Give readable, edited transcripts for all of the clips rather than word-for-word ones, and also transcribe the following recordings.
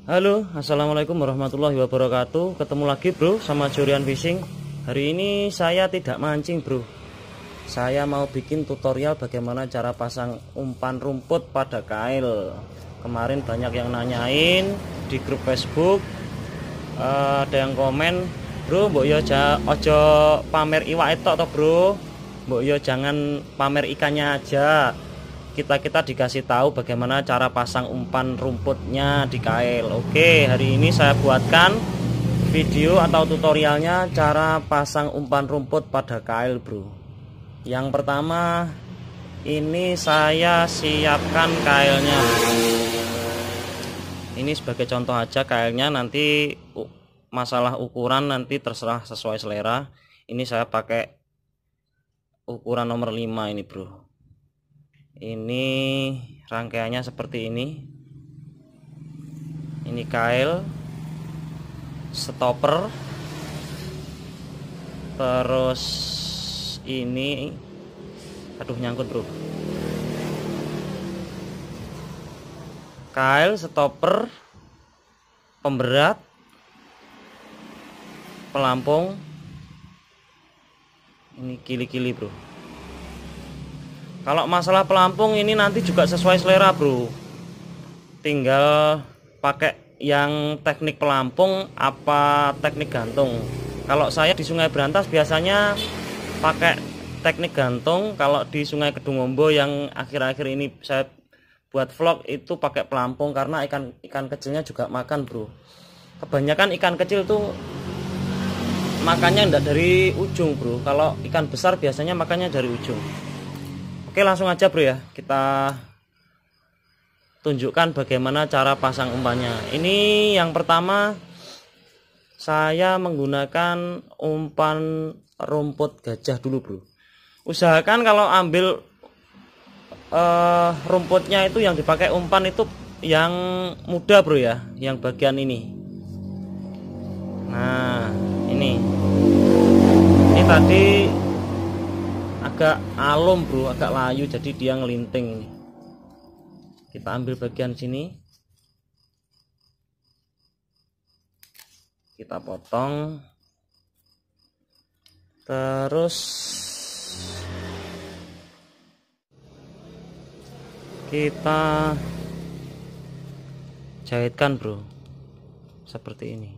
Halo, assalamualaikum warahmatullahi wabarakatuh. Ketemu lagi bro sama Jorian Fishing. Hari ini saya tidak mancing bro. Saya mau bikin tutorial bagaimana cara pasang umpan rumput pada kail. Kemarin banyak yang nanyain di grup Facebook. Ada yang komen, bro, mbok yo ojo pamer iwak itu atau bro, mbok yo jangan pamer ikannya aja. Kita dikasih tahu bagaimana cara pasang umpan rumputnya di kail. Oke, hari ini saya buatkan video atau tutorialnya cara pasang umpan rumput pada kail bro. Yang pertama, ini saya siapkan kailnya. Ini sebagai contoh aja kailnya, nanti masalah ukuran nanti terserah sesuai selera. Ini saya pakai ukuran nomor 5 ini bro. Ini rangkaiannya seperti ini. Ini kail, stopper, terus ini, aduh nyangkut bro. Kail, stopper, pemberat, pelampung, ini kili-kili bro. Kalau masalah pelampung ini nanti juga sesuai selera bro, tinggal pakai yang teknik pelampung apa teknik gantung. Kalau saya di Sungai Berantas biasanya pakai teknik gantung. Kalau di Sungai Kedungombo yang akhir-akhir ini saya buat vlog itu pakai pelampung, karena ikan kecilnya juga makan bro. Kebanyakan ikan kecil tuh makannya enggak dari ujung bro. Kalau ikan besar biasanya makannya dari ujung. Oke, langsung aja bro ya, kita tunjukkan bagaimana cara pasang umpannya. Ini yang pertama, saya menggunakan umpan rumput gajah dulu bro. Usahakan kalau ambil rumputnya itu yang dipakai umpan itu yang muda bro ya, yang bagian ini. Nah ini tadi agak alum bro, agak layu, jadi dia ngelinting ini. Kita ambil bagian sini, kita potong, terus kita jahitkan bro, seperti ini.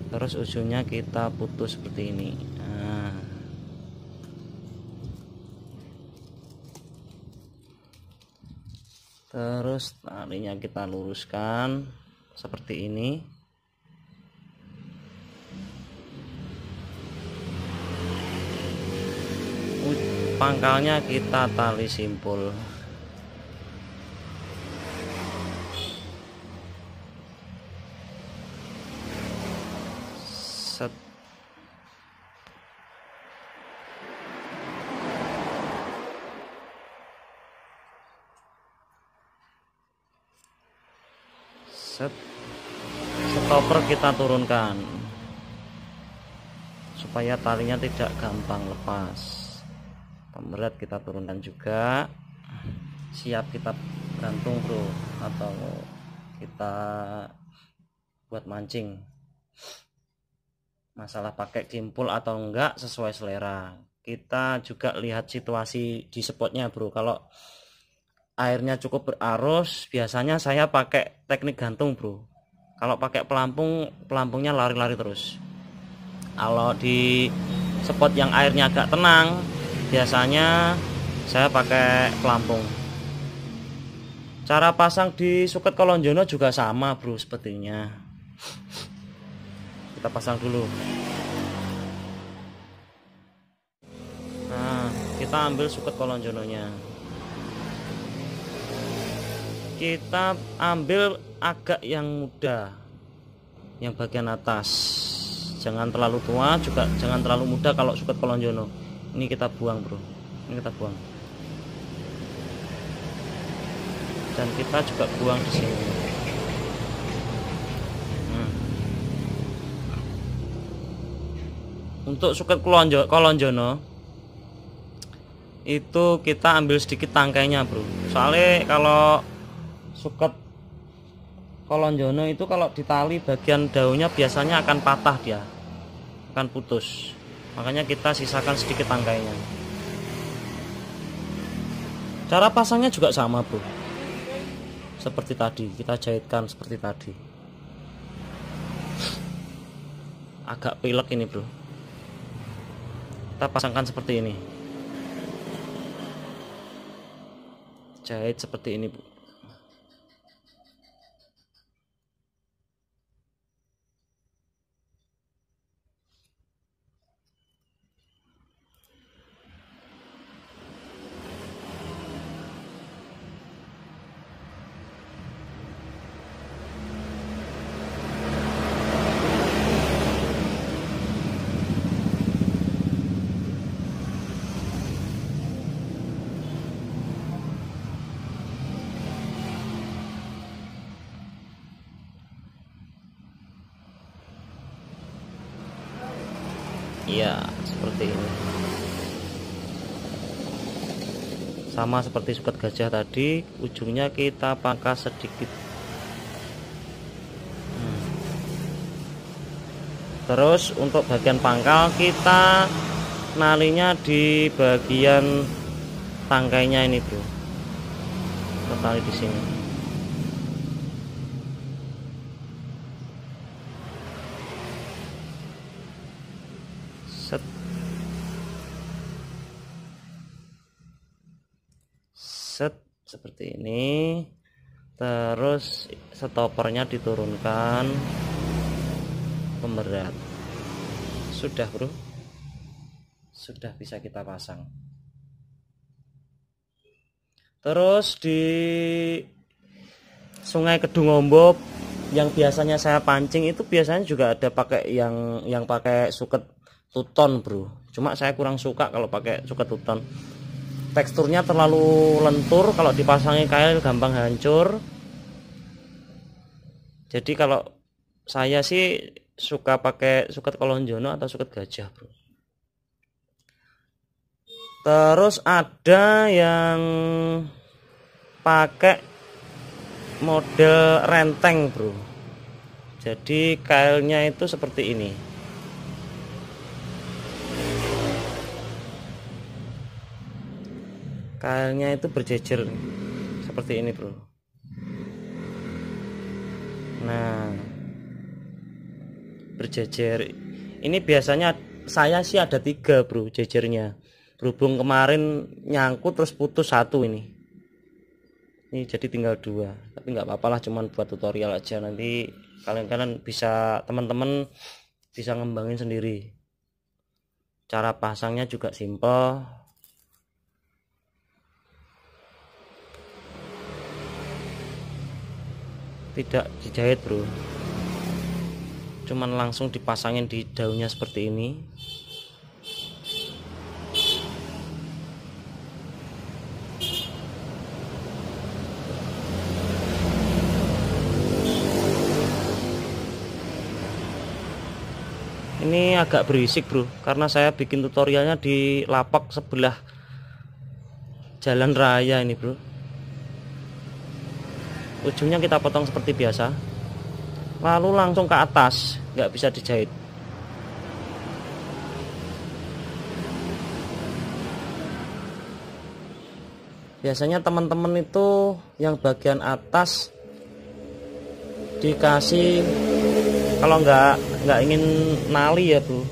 Terus ujungnya kita putus seperti ini. Nah, terus talinya kita luruskan seperti ini. Pangkalnya kita tali simpul. Set. Set. Stopper kita turunkan supaya talinya tidak gampang lepas. Pemberat kita turunkan juga. Siap kita gantung bro, atau kita buat mancing. Masalah pakai kimpul atau enggak sesuai selera. Kita juga lihat situasi di spotnya bro. Kalau airnya cukup berarus, biasanya saya pakai teknik gantung bro. Kalau pakai pelampung, pelampungnya lari-lari terus. Kalau di spot yang airnya agak tenang, biasanya saya pakai pelampung. Cara pasang di Suket Kolonjono juga sama bro sepertinya. Kita pasang dulu. Nah, kita ambil Suket Kolonjononya. Kita ambil agak yang muda. yang bagian atas. Jangan terlalu tua, juga jangan terlalu muda kalau suket kolonjono. Ini kita buang bro, ini kita buang. Dan kita juga buang di sini. Untuk suket kolonjono itu kita ambil sedikit tangkainya bro. Soalnya kalau suket kolonjono itu kalau ditali bagian daunnya biasanya akan patah, dia akan putus. Makanya kita sisakan sedikit tangkainya. Cara pasangnya juga sama bro, seperti tadi, kita jahitkan seperti tadi. Agak pilek ini bro, kita pasangkan seperti ini, jahit seperti ini bu. Iya, seperti ini. Sama seperti suket gajah tadi, ujungnya kita pangkas sedikit. Terus untuk bagian pangkal kita nalinya di bagian tangkainya ini, bro. Kita tali di sini. Set. Set seperti ini. Terus stopernya diturunkan, pemberat. Sudah, bro. Sudah bisa kita pasang. Terus di Sungai Kedungombo yang biasanya saya pancing itu biasanya juga ada pakai yang pakai suket tuton, bro. Cuma saya kurang suka kalau pakai suket tuton. Teksturnya terlalu lentur, kalau dipasangi kail gampang hancur. Jadi kalau saya sih suka pakai suket kolonjono atau suket gajah, bro. Terus ada yang pakai model renteng, bro. Jadi kailnya itu seperti ini. Kailnya itu berjejer seperti ini, bro. Nah, berjejer. Ini biasanya saya sih ada 3, bro, jejernya. Berhubung kemarin nyangkut terus putus 1 ini. Ini jadi tinggal 2. Tapi nggak apa-apa lah, cuman buat tutorial aja. Nanti kalian bisa, teman-teman bisa ngembangin sendiri. Cara pasangnya juga simple. Tidak dijahit, bro. Cuman langsung dipasangin di daunnya seperti ini. Ini agak berisik, bro, karena saya bikin tutorialnya di lapak sebelah jalan raya ini, bro. Ujungnya kita potong seperti biasa, lalu langsung ke atas, nggak bisa dijahit. Biasanya teman-teman itu yang bagian atas dikasih, kalau nggak ingin nali ya, bro,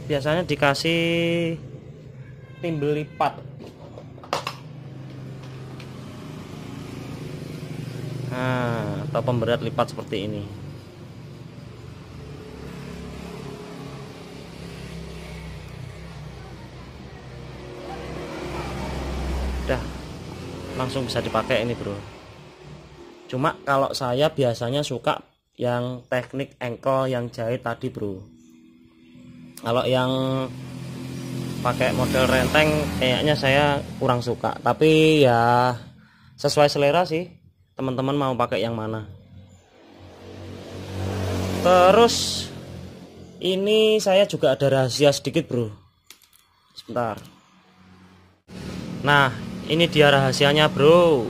biasanya dikasih timbel lipat. Nah, atau pemberat lipat seperti ini. Udah, langsung bisa dipakai ini, bro. Cuma kalau saya biasanya suka yang teknik engkel yang jahit tadi bro. Kalau yang pakai model renteng kayaknya saya kurang suka, tapi ya sesuai selera sih, teman-teman mau pakai yang mana. Terus ini saya juga ada rahasia sedikit bro, sebentar. Nah ini dia rahasianya bro,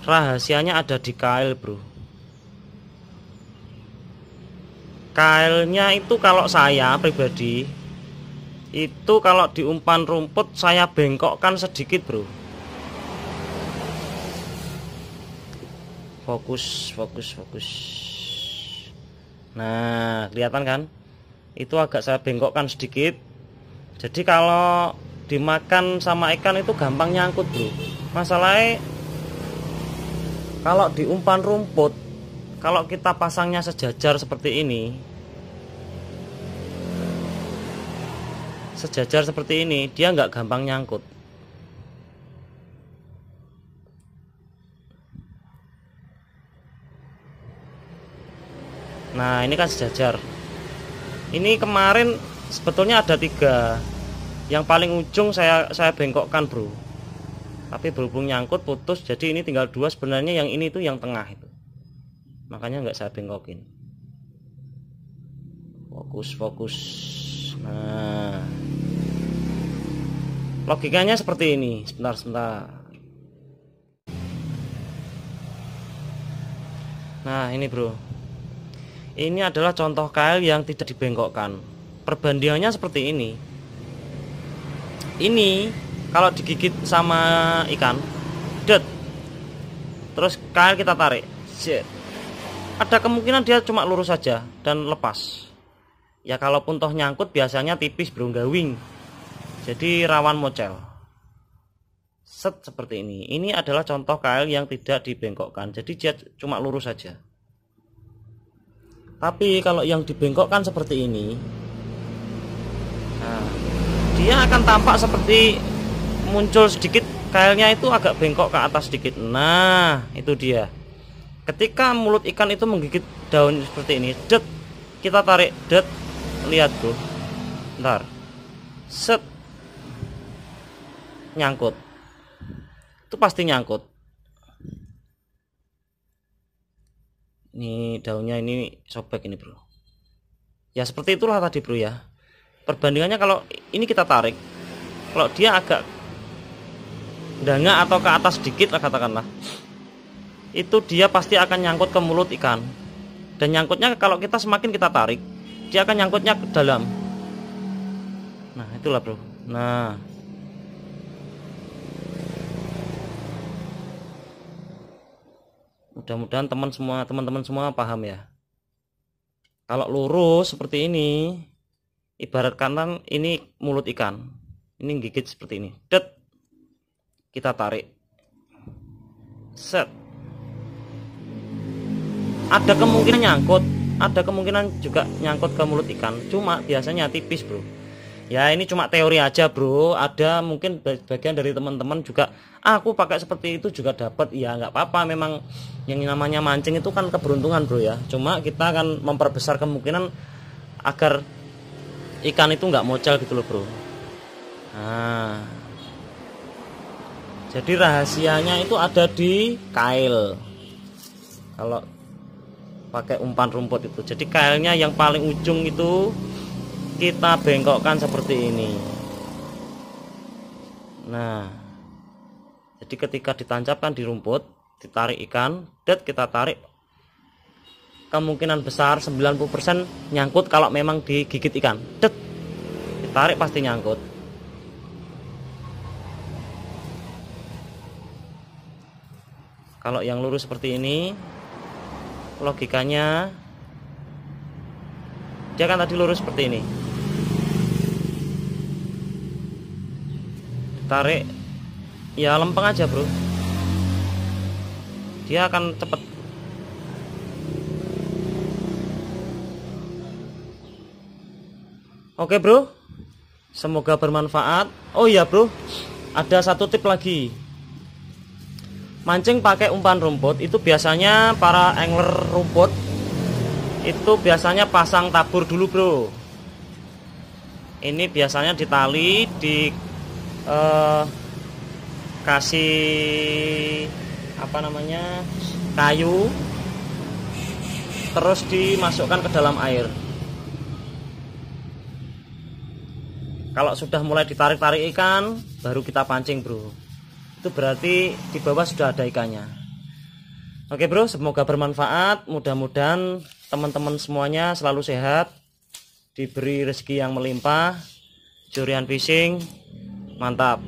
rahasianya ada di kail bro. Kailnya itu kalau saya pribadi itu kalau di umpan rumput saya bengkokkan sedikit bro. Fokus. Nah kelihatan kan, itu agak saya bengkokkan sedikit. Jadi kalau dimakan sama ikan itu gampang nyangkut bro. Masalahnya kalau di umpan rumput, kalau kita pasangnya sejajar seperti ini, dia nggak gampang nyangkut. Nah ini kan sejajar. Ini kemarin sebetulnya ada 3. Yang paling ujung saya bengkokkan bro, tapi berhubung nyangkut putus, jadi ini tinggal 2. Sebenarnya yang ini tuh yang tengah itu, makanya nggak saya bengkokin. Fokus. Nah logikanya seperti ini. Sebentar. Nah ini bro, ini adalah contoh kail yang tidak dibengkokkan. Perbandingannya seperti ini. Ini kalau digigit sama ikan, terus kail kita tarik, ada kemungkinan dia cuma lurus saja dan lepas. Ya kalaupun toh nyangkut biasanya tipis bro, gawing, jadi rawan mocel. Seperti ini. Ini adalah contoh kail yang tidak dibengkokkan, jadi dia cuma lurus saja. Tapi kalau yang dibengkokkan seperti ini, nah, dia akan tampak seperti muncul sedikit kailnya itu agak bengkok ke atas sedikit. Nah itu dia. Ketika mulut ikan itu menggigit daun seperti ini, kita tarik, lihat bro, ntar, nyangkut. Itu pasti nyangkut. Ini daunnya ini sobek ini bro. Ya seperti itulah tadi bro ya. Perbandingannya kalau ini kita tarik, kalau dia agak danga atau ke atas sedikit lah katakanlah, itu dia pasti akan nyangkut ke mulut ikan. Dan nyangkutnya kalau kita semakin kita tarik, dia akan nyangkutnya ke dalam. Nah itulah bro. Nah mudah-mudahan teman-teman semua paham ya. Kalau lurus seperti ini, ibarat kanan ini mulut ikan, ini gigit seperti ini, kita tarik, ada kemungkinan nyangkut, ada kemungkinan juga nyangkut ke mulut ikan, cuma biasanya tipis bro. Ya ini cuma teori aja bro, ada mungkin bagian dari teman-teman juga aku pakai seperti itu juga dapat. Ya nggak apa-apa, memang yang namanya mancing itu kan keberuntungan bro ya. Cuma kita akan memperbesar kemungkinan agar ikan itu nggak mocel gitu loh bro. Nah jadi rahasianya itu ada di kail kalau pakai umpan rumput itu. Jadi kailnya yang paling ujung itu kita bengkokkan seperti ini. Nah jadi ketika ditancapkan di rumput, ditarik ikan, kita tarik, kemungkinan besar 90% nyangkut. Kalau memang digigit ikan, ditarik pasti nyangkut. Kalau yang lurus seperti ini, logikanya dia kan tadi lurus seperti ini, tarik ya lempeng aja bro, dia akan cepet. Oke bro, semoga bermanfaat. Oh iya bro, ada satu tip lagi. mancing pakai umpan rumput itu biasanya para angler rumput itu biasanya pasang tabur dulu bro. Ini biasanya ditali, kasih apa namanya, kayu, terus dimasukkan ke dalam air. Kalau sudah mulai ditarik-tarik ikan, baru kita pancing bro. Itu berarti di bawah sudah ada ikannya. Oke bro, semoga bermanfaat. Mudah-mudahan teman-teman semuanya selalu sehat, diberi rezeki yang melimpah. Curian Fishing, mantap.